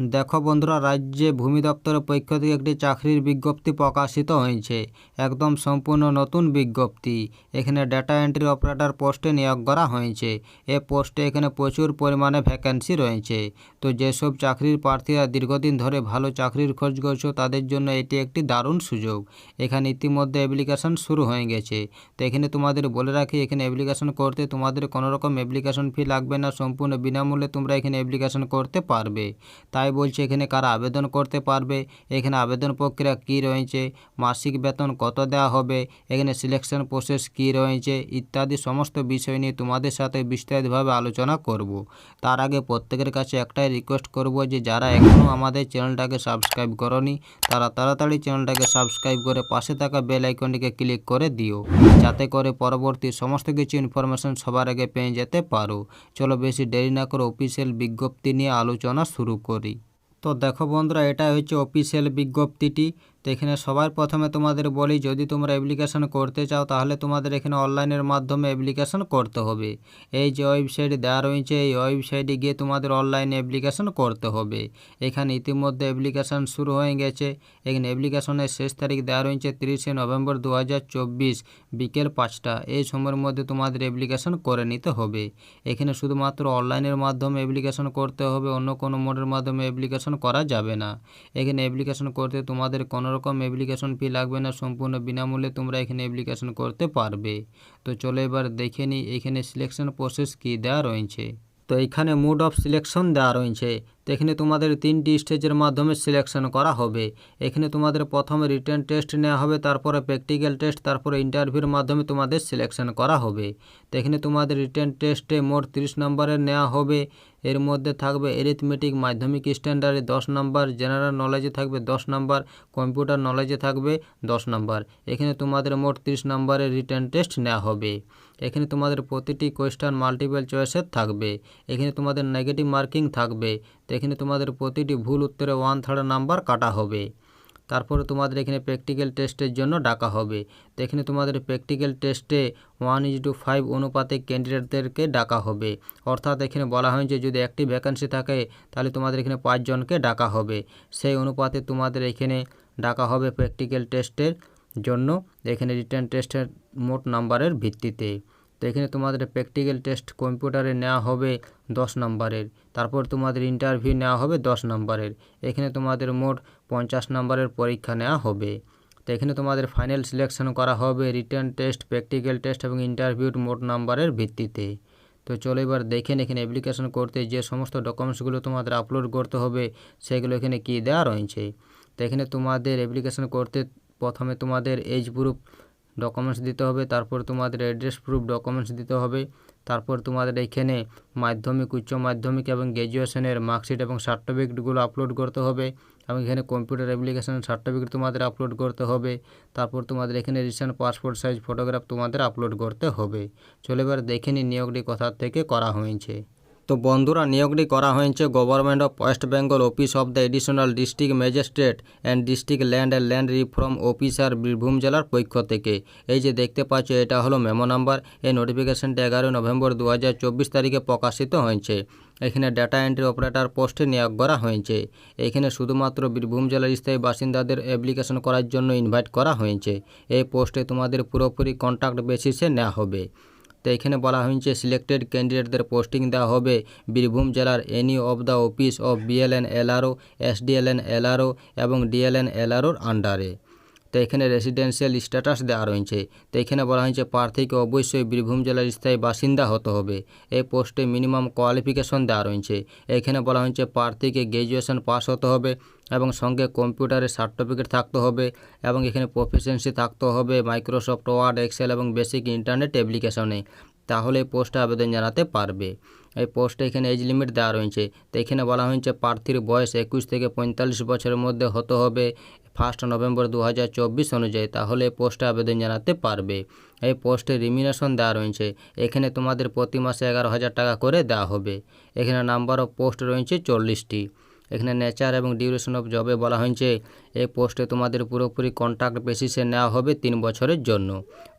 দেখো বন্ধুরা, রাজ্যে ভূমি দপ্তরের পক্ষ থেকে একটি চাকরির বিজ্ঞপ্তি প্রকাশিত হয়েছে। একদম সম্পূর্ণ নতুন বিজ্ঞপ্তি। এখানে ডেটা এন্ট্রি অপারেটর পোস্টে নিয়োগ করা হয়েছে। এ পোস্টে এখানে প্রচুর পরিমাণে ভ্যাকেন্সি রয়েছে। তো যেসব চাকরির প্রার্থীরা দীর্ঘদিন ধরে ভালো চাকরির খোঁজ করছো তাদের জন্য এটি একটি দারুণ সুযোগ। এখানে ইতিমধ্যে অ্যাপ্লিকেশন শুরু হয়ে গেছে। তো এখানে তোমাদের বলে রাখি, এখানে অ্যাপ্লিকেশন করতে তোমাদের কোনো রকম অ্যাপ্লিকেশন ফি লাগবে না। সম্পূর্ণ বিনামূল্যে তোমরা এখানে অ্যাপ্লিকেশন করতে পারবে। তাই বলছে এখানে কারা আবেদন করতে পারবে, এখানে আবেদন প্রক্রিয়া কী রয়েছে, মাসিক বেতন কত দেওয়া হবে, এখানে সিলেকশন প্রসেস কী রয়েছে ইত্যাদি সমস্ত বিষয় নিয়ে তোমাদের সাথে বিস্তারিতভাবে আলোচনা করব। তার আগে প্রত্যেকের কাছে একটাই রিকোয়েস্ট করব যে যারা এখনও আমাদের চ্যানেলটাকে সাবস্ক্রাইব করনি তারা তাড়াতাড়ি চ্যানেলটাকে সাবস্ক্রাইব করে পাশে থাকা বেল আইকনটিকে ক্লিক করে দিও, যাতে করে পরবর্তী সমস্ত কিছু ইনফরমেশন সবার আগে পেয়ে যেতে পারো। চলো বেশি দেরি না করে অফিসিয়াল বিজ্ঞপ্তি নিয়ে আলোচনা শুরু করি। তো দেখো বন্ধুরা, এটা হচ্ছে অফিসিয়াল বিজ্ঞপ্তিটি। তো এখানে সবার প্রথমে তোমাদের বলি, যদি তোমরা অ্যাপ্লিকেশন করতে চাও তাহলে তোমাদের এখানে অনলাইনের মাধ্যমে অ্যাপ্লিকেশন করতে হবে। এই যে ওয়েবসাইট দেওয়া রয়েছে, এই ওয়েবসাইটে গিয়ে তোমাদের অনলাইনে অ্যাপ্লিকেশন করতে হবে। এখানে ইতিমধ্যে অ্যাপ্লিকেশন শুরু হয়ে গেছে। এখানে অ্যাপ্লিকেশনের শেষ তারিখ দেওয়া রয়েছে 30শে নভেম্বর 2024 বিকেল 5টা। এই সময়ের মধ্যে তোমাদের অ্যাপ্লিকেশন করে নিতে হবে। এখানে শুধুমাত্র অনলাইনের মাধ্যমে অ্যাপ্লিকেশন করতে হবে, অন্য কোনো মোডের মাধ্যমে অ্যাপ্লিকেশন করা যাবে না। এখানে অ্যাপ্লিকেশন করতে তোমাদের কোনো রকম অ্যাপ্লিকেশন ফি লাগবে না। সম্পূর্ণ বিনামূল্যে তোমরা এখানে অ্যাপ্লিকেশন করতে পারবে। তো চলো এবার দেখে নিই এখানে সিলেকশন প্রসেস কী দেওয়া রয়েছে। তো এখানে মোড অফ সিলেকশন দেওয়া রয়েছে। তো এখানে তোমাদের 3টি স্টেজের মাধ্যমে সিলেকশন করা হবে। এখানে তোমাদের প্রথমে রিটেন টেস্ট নেওয়া হবে, তারপরে প্র্যাকটিক্যাল টেস্ট, তারপরে ইন্টারভিউর মাধ্যমে তোমাদের সিলেকশন করা হবে। তো এখানে তোমাদের রিটেন টেস্টে মোট 30 নম্বরের নেওয়া হবে। এর মধ্যে থাকবে অ্যারিথমেটিক মাধ্যমিক স্ট্যান্ডার্ডে 10 নম্বর, জেনারেল নলেজে থাকবে 10 নম্বর, কম্পিউটার নলেজে থাকবে 10 নম্বর। এখানে তোমাদের মোট 30 নম্বরের রিটেন টেস্ট নেওয়া হবে। এখানে তোমাদের প্রতিটি কোয়েশ্চেন মাল্টিপল চয়েসের থাকবে। এখানে তোমাদের নেগেটিভ মার্কিং থাকবে। তো এখানে তোমাদের প্রতিটি ভুল উত্তরে 1/3 নাম্বার কাটা হবে। তারপরে তোমাদের এখানে প্র্যাকটিক্যাল টেস্টের জন্য ডাকা হবে। তো এখানে তোমাদের প্র্যাকটিক্যাল টেস্টে 1:5 অনুপাতে ক্যান্ডিডেটদেরকে ডাকা হবে। অর্থাৎ এখানে বলা হয়েছে যদি একটি ভ্যাকেন্সি থাকে তাহলে তোমাদের এখানে 5 জনকে ডাকা হবে। সেই অনুপাতে তোমাদের এখানে ডাকা হবে প্র্যাকটিক্যাল টেস্টের জন্য, এখানে রিটেন টেস্টের মোট নাম্বারের ভিত্তিতে। তো এখানে তোমাদের প্র্যাকটিক্যাল টেস্ট কম্পিউটারে নেওয়া হবে 10 নম্বরের। তারপর তোমাদের ইন্টারভিউ নেওয়া হবে 10 নম্বরের। এখানে তোমাদের মোট 50 নম্বরের পরীক্ষা নেওয়া হবে। তো এখানে তোমাদের ফাইনাল সিলেকশন করা হবে রিটেন টেস্ট, প্র্যাকটিক্যাল টেস্ট এবং ইন্টারভিউর মোট নাম্বারের ভিত্তিতে। তো চলো এবার দেখেন এখানে অ্যাপ্লিকেশন করতে যে সমস্ত ডকুমেন্টসগুলো তোমাদের আপলোড করতে হবে সেগুলো এখানে কী দেওয়া রয়েছে। তো এখানে তোমাদের অ্যাপ্লিকেশন করতে প্রথমে তোমাদের এজ প্রুফ ডকুমেন্টস দিতে হবে, তারপর তোমাদের অ্যাড্রেস প্রুফ ডকুমেন্টস দিতে হবে, তারপর তোমাদের এখানে মাধ্যমিক, উচ্চ মাধ্যমিক এবং গ্র্যাজুয়েশনের মার্কশিট এবং সার্টিফিকেটগুলো আপলোড করতে হবে, এবং এখানে কম্পিউটার অ্যাপ্লিকেশন সার্টিফিকেট তোমাদের আপলোড করতে হবে। তারপর তোমাদের এখানে রিসেন্ট পাসপোর্ট সাইজ ফটোগ্রাফ তোমাদের আপলোড করতে হবে। চলো এবার দেখে নিই নিয়োগটি কোথা থেকে করা হয়েছে। তো বন্ধুরা, নিয়োগটি করা হয়েছে government of West Bengal office of the additional district magistrate and district land and land reform officer Birbhum জেলার পক্ষ থেকে। এই যে দেখতে পাচ্ছ এটা হলো মেমো নাম্বার। এই নোটিফিকেশনটা 11 নভেম্বর 2024 তারিখে প্রকাশিত হয়েছে। এখানে ডাটা এন্ট্রি অপারেটর পোস্টে নিয়োগ করা হয়েছে। এখানে শুধুমাত্র বীরভূম জেলার স্থায়ী বাসিন্দাদের অ্যাপ্লিকেশন করার জন্য ইনভাইট করা হয়েছে। এই পোস্টে তোমাদের পুরোপুরি কন্ট্রাক্ট বেসিসে নেওয়া হবে। তো এখানে বলা হয়েছে সিলেক্টেড ক্যান্ডিডেটদের পোস্টিং দেওয়া হবে বীরভূম জেলার any of the office of BLN LRO, SDLN LRO এবং ডিএলএন এলআরওর আন্ডারে। তো এখানে রেসিডেন্সিয়াল স্ট্যাটাস দেওয়া রয়েছে। তো এখানে বলা হয়েছে প্রার্থীকে অবশ্যই বীরভূম জেলার স্থায়ী বাসিন্দা হতে হবে। এই পোস্টে মিনিমাম কোয়ালিফিকেশন দেওয়া রয়েছে। এখানে বলা হয়েছে প্রার্থীকে গ্র্যাজুয়েশন পাস হতে হবে এবং সঙ্গে কম্পিউটারের সার্টিফিকেট থাকতে হবে, এবং এখানে প্রফিসিয়েন্সি থাকতে হবে মাইক্রোসফট ওয়ার্ড, এক্সেল এবং বেসিক ইন্টারনেট অ্যাপ্লিকেশনে, তাহলে এই পোস্টে আবেদন জানাতে পারবে। এই পোস্টে এখানে এজ লিমিট দেওয়া রয়েছে। তো এখানে বলা হয়েছে প্রার্থীর বয়স 21 থেকে 45 বছরের মধ্যে হতে হবে 1 নভেম্বর 2024 অনুযায়ী, তাহলে এই পোস্টে আবেদন জানাতে পারবে। এই পোস্টে রিমিনেশন দেওয়া রয়েছে। এখানে তোমাদের প্রতি মাসে 11,000 টাকা করে দেওয়া হবে। এখানে নাম্বার অফ পোস্ট রয়েছে 40টি। এখানে নেচার এবং ডিউরেশন অফ জবে বলা হয়েছে এই পোস্টে তোমাদের পুরোপুরি কন্ট্রাক্ট বেসিসে নেওয়া হবে 3 বছরের জন্য।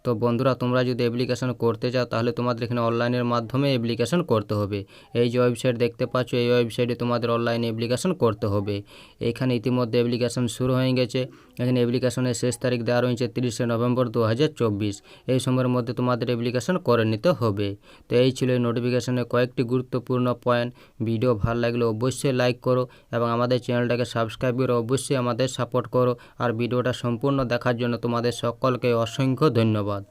তো বন্ধুরা, তোমরা যদি অ্যাপ্লিকেশন করতে চাও তাহলে তোমাদের এখানে অনলাইনের মাধ্যমে অ্যাপ্লিকেশন করতে হবে। এই যে ওয়েবসাইট দেখতে পাচ্ছ, এই ওয়েবসাইটে তোমাদের অনলাইনে অ্যাপ্লিকেশন করতে হবে। এখানে ইতিমধ্যে অ্যাপ্লিকেশন শুরু হয়ে গেছে। এখানে অ্যাপ্লিকেশনের শেষ তারিখ দেওয়া রয়েছে 30শে নভেম্বর 2024। এই সময়ের মধ্যে তোমাদের অ্যাপ্লিকেশন করে নিতে হবে। তো এই ছিল এই নোটিফিকেশনের কয়েকটি গুরুত্বপূর্ণ পয়েন্ট। ভিডিও ভালো লাগলে অবশ্যই লাইক করো এবং আমাদের চ্যানেলটাকে সাবস্ক্রাইব করে অবশ্যই আমাদের সাপোর্ট করো। আর ভিডিওটা সম্পূর্ণ দেখার জন্য তোমাদের সকলকে অসংখ্য ধন্যবাদ।